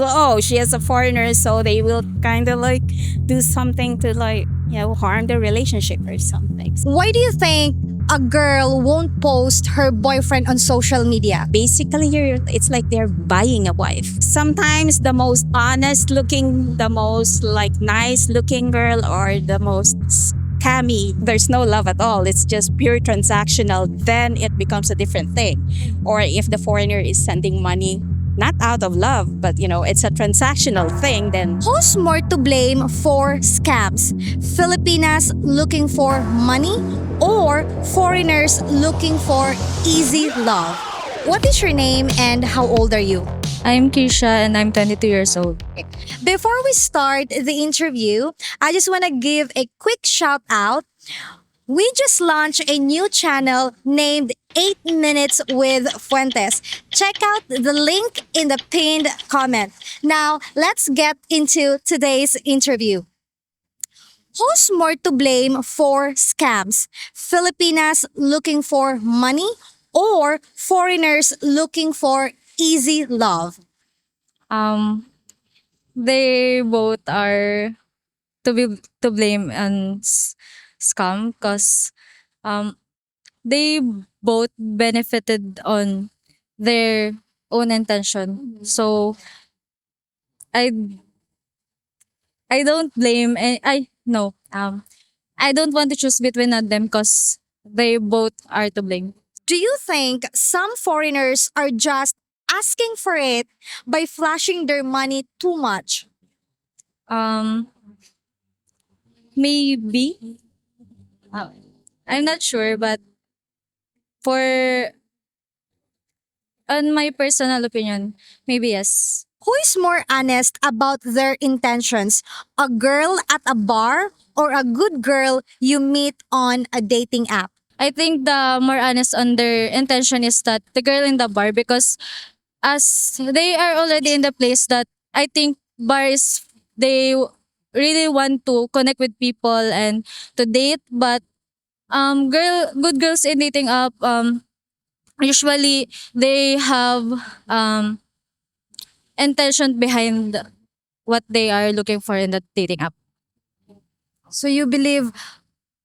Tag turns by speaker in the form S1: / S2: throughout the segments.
S1: Oh, she is a foreigner, so they will kind of like do something to like, harm the relationship or something.
S2: Why do you think a girl won't post her boyfriend on social media?
S1: Basically, it's like they're buying a wife. Sometimes the most honest looking, the most like nice looking girl, or the most scammy, there's no love at all. It's just pure transactional. Then it becomes a different thing. Or if the foreigner is sending money, not out of love, but it's a transactional thing, then
S2: Who's more to blame for scams? Filipinas looking for money or foreigners looking for easy love? What is your name and how old are you?
S3: I'm Keisha and I'm 22 years old.
S2: Before we start the interview, I just want to give a quick shout out. We just launched a new channel named 8 Minutes with Fuentes. Check out the link in the pinned comment. Now, let's get into today's interview. Who's more to blame for scams? Filipinas looking for money or foreigners looking for easy love?
S3: Um, they both are to be to blame and scam because um they both benefited on their own intention. So I I don't blame I no I don't want to choose between them because they both are to blame.
S2: Do you think some foreigners are just asking for it by flashing their money too much?
S3: Um, maybe uh, I'm not sure, but for on my personal opinion, maybe yes.
S2: Who is more honest about their intentions? A girl at a bar or a good girl you meet on a dating app?
S3: I think the more honest on their intention is that the girl in the bar because as they are already in the place that I think bar is they really want to connect with people and to date, but good girls in dating app usually they have um intention behind what they are looking for in the dating app.
S2: So you believe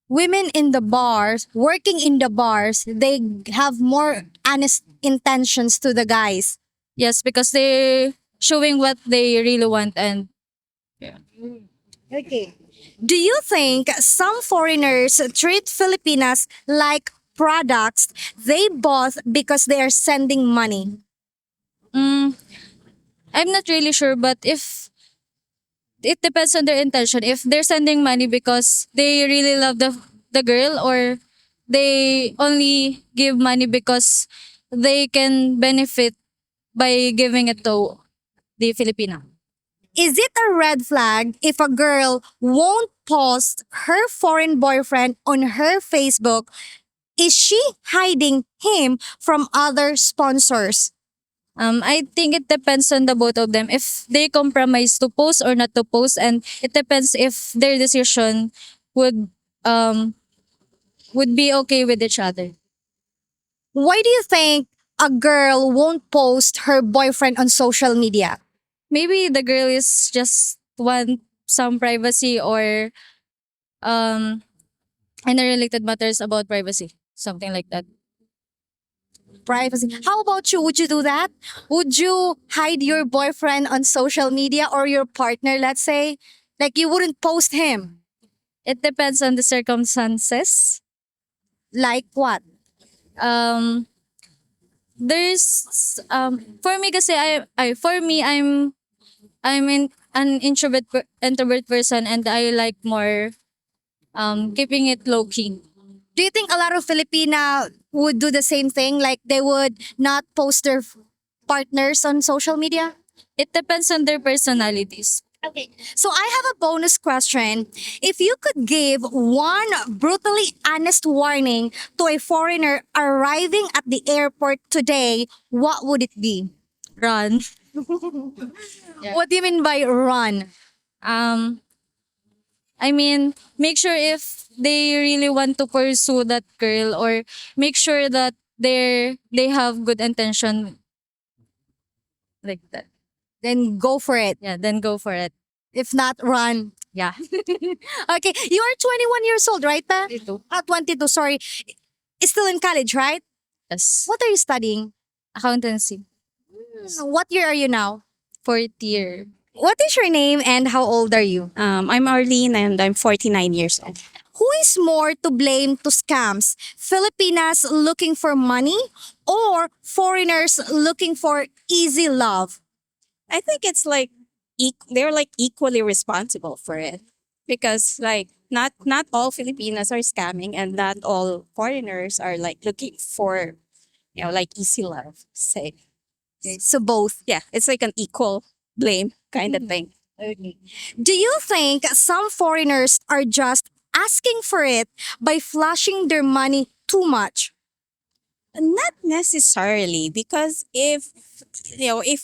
S2: women in the bars, working in the bars, they have more honest intentions to the guys.
S3: Yes, because they're showing what they really want and
S2: Okay. Do you think some foreigners treat Filipinas like products they bought because they are sending money?
S3: mm, I'm not really sure, but if it depends on their intention. If they're sending money because they really love the girl, or they only give money because they can benefit by giving it to the Filipina.
S2: Is it a red flag if a girl won't post her foreign boyfriend on her Facebook? Is she hiding him from other sponsors?
S3: I think it depends on the both of them if they compromise to post or not to post, and it depends if their decision would um would be okay with each other.
S2: Why do you think a girl won't post her boyfriend on social media?
S3: Maybe the girl is just want some privacy, or um and related matters about privacy, something like that.
S2: Privacy. How about you? Would you do that? Would you hide your boyfriend on social media or your partner, let's say? Like you wouldn't post him.
S3: It depends on the circumstances.
S2: Like what?
S3: Um there's for me kasi I for me I'm an introvert person, and I like more keeping it low key.
S2: Do you think a lot of Filipina would do the same thing? Like they would not post their partners on social media?
S3: It depends on their personalities.
S2: Okay. So I have a bonus question. If you could give one brutally honest warning to a foreigner arriving at the airport today, what would it be?
S3: Run.
S2: What do you mean by run?
S3: Um I mean, make sure if they really want to pursue that girl, or make sure that they have good intention like that.
S2: Then go for it.
S3: Yeah, then go for it.
S2: If not, run.
S3: Yeah.
S2: Okay, you are 21 years old, right, Pa?
S3: 22.
S2: 22, sorry. Still in college, right?
S3: Yes.
S2: What are you studying?
S3: Accountancy.
S2: What year are you now?
S3: Fourth year.
S2: What is your name and how old are you?
S1: I'm Arlene and I'm 49 years old.
S2: Who is more to blame to scams? Filipinas looking for money or foreigners looking for easy love?
S1: I think it's like they're like equally responsible for it because like not all Filipinas are scamming and not all foreigners are like looking for like easy love. Say
S2: So both.
S1: yeah, it's like an equal blame kind of thing.
S2: Do you think some foreigners are just asking for it by flashing their money too much?
S1: Not necessarily because if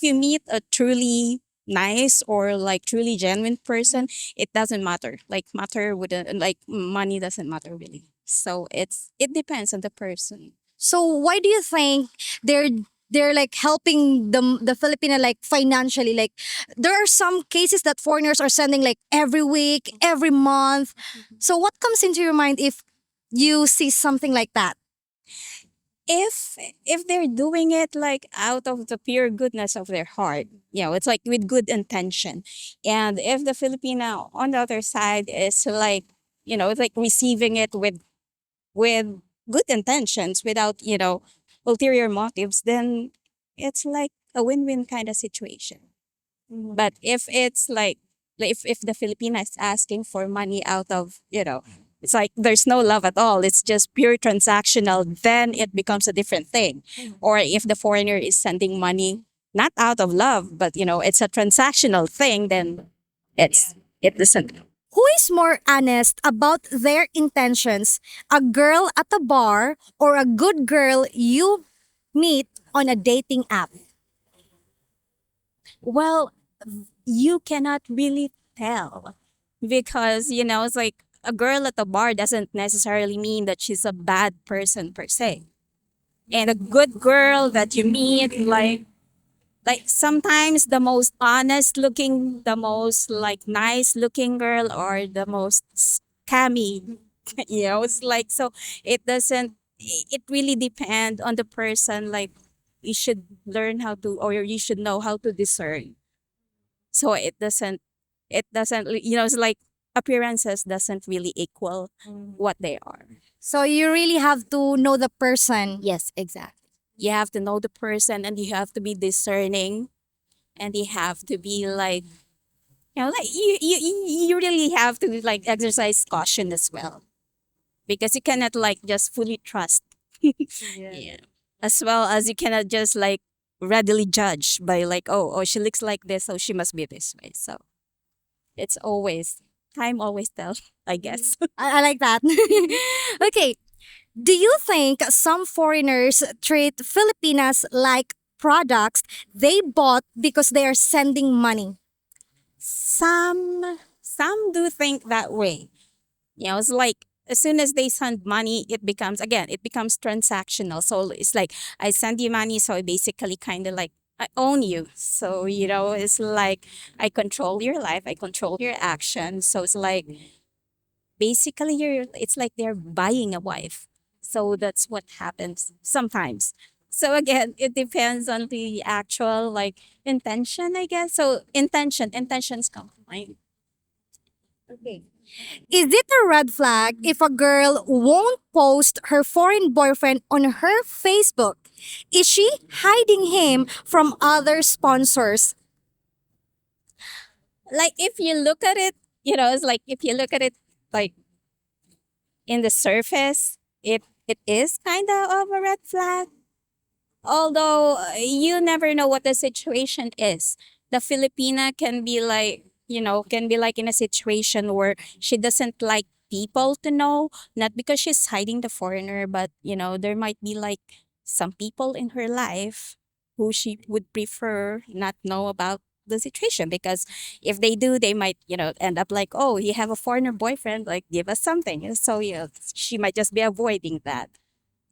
S1: you meet a truly nice or like truly genuine person, it doesn't matter. Like matter wouldn't like money doesn't matter really. So it depends on the person.
S2: So why do you think they're they're like helping the Filipino like financially? Like there are some cases that foreigners are sending like every week, every month. So what comes into your mind if you see something like that?
S1: If they're doing it like out of the pure goodness of their heart, it's like with good intention. And if the Filipino on the other side is like, it's like receiving it with good intentions without, ulterior motives, then it's like a win-win kind of situation. But if it's like if the Filipina is asking for money out of, it's like there's no love at all. It's just pure transactional, then it becomes a different thing. Or if the foreigner is sending money not out of love, but it's a transactional thing, then it doesn't.
S2: Who is more honest about their intentions? A girl at a bar or a good girl you meet on a dating app?
S1: Well, you cannot really tell because it's like a girl at the bar doesn't necessarily mean that she's a bad person per se, and a good girl that you meet like sometimes the most honest looking, the most like nice looking girl or the most scammy it's like so it really depends on the person. Like you should learn how to, or you should know how to discern. So it doesn't it's like appearances doesn't really equal what they are.
S2: So you really have to know the person.
S1: Yes, exactly. You have to know the person and you have to be discerning and you have to be like like you really have to like exercise caution as well because you cannot like just fully trust. Yeah. As well as you cannot just like readily judge by like oh she looks like this so she must be this way. So it's always time always tells, I guess.
S2: I like that. Okay. Do you think some foreigners treat Filipinas like products they bought because they are sending money?
S1: Some do think that way. It's like as soon as they send money, it becomes transactional. So it's like I send you money, so I basically kind of like I own you. So it's like I control your life, I control your actions. So it's like basically it's like they're buying a wife. So that's what happens sometimes. So again, it depends on the actual like intention, I guess. So intentions come to mind.
S2: Is it a red flag if a girl won't post her foreign boyfriend on her Facebook? Is she hiding him from other sponsors?
S1: Like if you look at it, it's like if you look at it like in the surface, it is kind of a red flag. Although you never know what the situation is. The Filipina can be like in a situation where she doesn't like people to know, not because she's hiding the foreigner, but there might be like some people in her life who she would prefer not know about the situation because if they do they might end up like, oh, you have a foreigner boyfriend, like give us something. So she might just be avoiding that.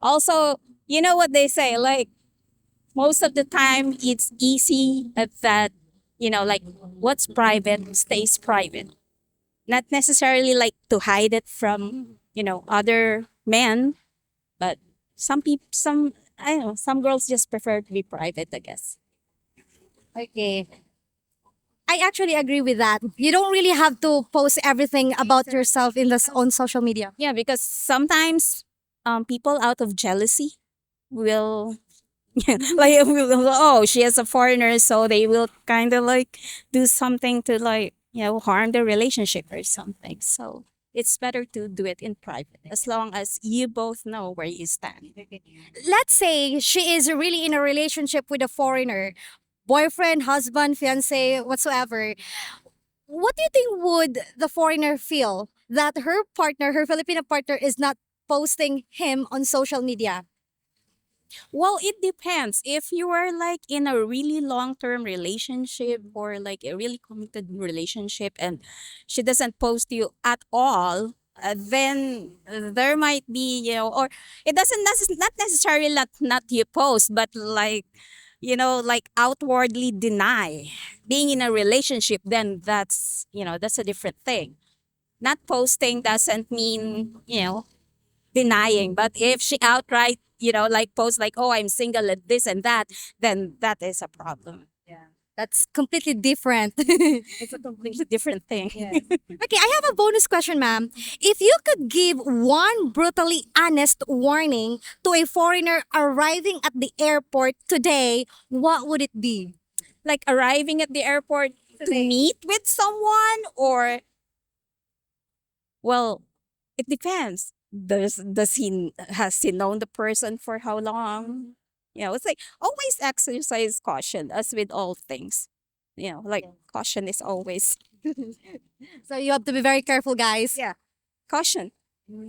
S1: Also, what they say, like most of the time it's easy that Like what's private stays private. Not necessarily like to hide it from, other men, but some people, I don't know, some girls just prefer to be private, I guess.
S2: Okay. I actually agree with that. You don't really have to post everything about yourself in this on social media.
S1: Yeah, because sometimes people out of jealousy will like oh, she is a foreigner, so they will kind of like do something to like harm the relationship or something. So it's better to do it in private as long as you both know where you stand.
S2: Let's say she is really in a relationship with a foreigner, boyfriend, husband, fiance, whatsoever. What do you think would the foreigner feel that her partner, her Filipino partner, is not posting him on social media?
S1: Well, it depends. If you are like in a really long-term relationship or like a really committed relationship and she doesn't post you at all, then there might be, or it doesn't not necessarily not you post, but like, like outwardly deny being in a relationship, then that's a different thing. Not posting doesn't mean, denying. But if she outright, like posts like, oh, I'm single and this and that, then that is a problem.
S2: That's completely different.
S1: It's a completely different thing.
S2: Okay, I have a bonus question, ma'am. If you could give one brutally honest warning to a foreigner arriving at the airport today, what would it be?
S1: Like arriving at the airport to meet with someone, or, well, it depends. Does he has he known the person for how long? It's like always exercise caution, as with all things. Like caution is always
S2: So you have to be very careful, guys.
S1: yeah, caution.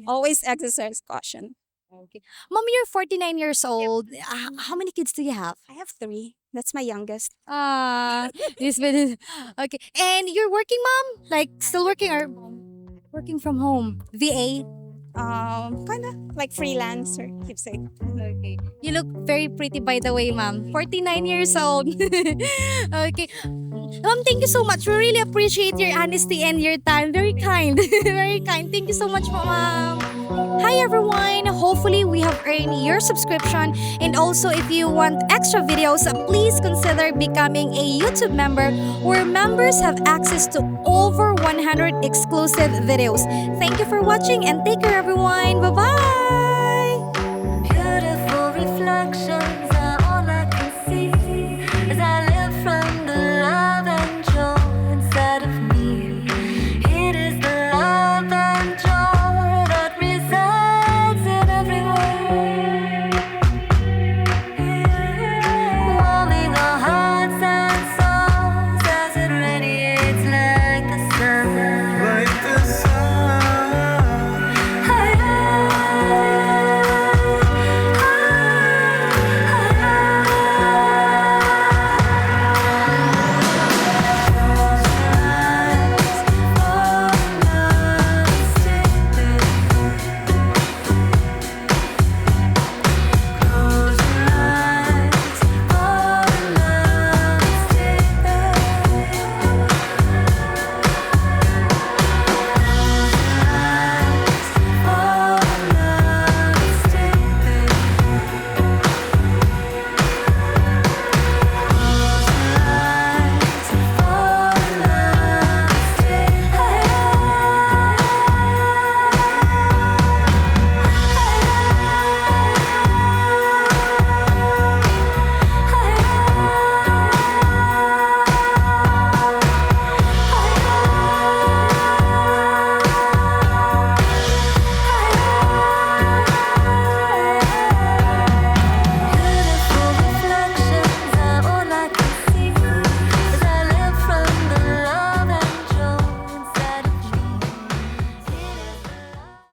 S1: Always exercise caution.
S2: Okay. Mom, you're 49 years old. How many kids do you have?
S1: I have three. That's my youngest.
S2: Ah, this been okay. And you're working, mom? Like still working or working from home? VA.
S1: Kind of like freelancer, keep saying.
S2: Okay. You look very pretty, by the way, ma'am. 49 years old. Okay. Thank you so much. We really appreciate your honesty and your time. Very kind. Very kind. Thank you so much, ma'am. Hi, everyone. Hopefully, we have earned your subscription. And also, if you want extra videos, please consider becoming a YouTube member where members have access to over 100 exclusive videos. Thank you for watching and take care, everyone. Bye bye.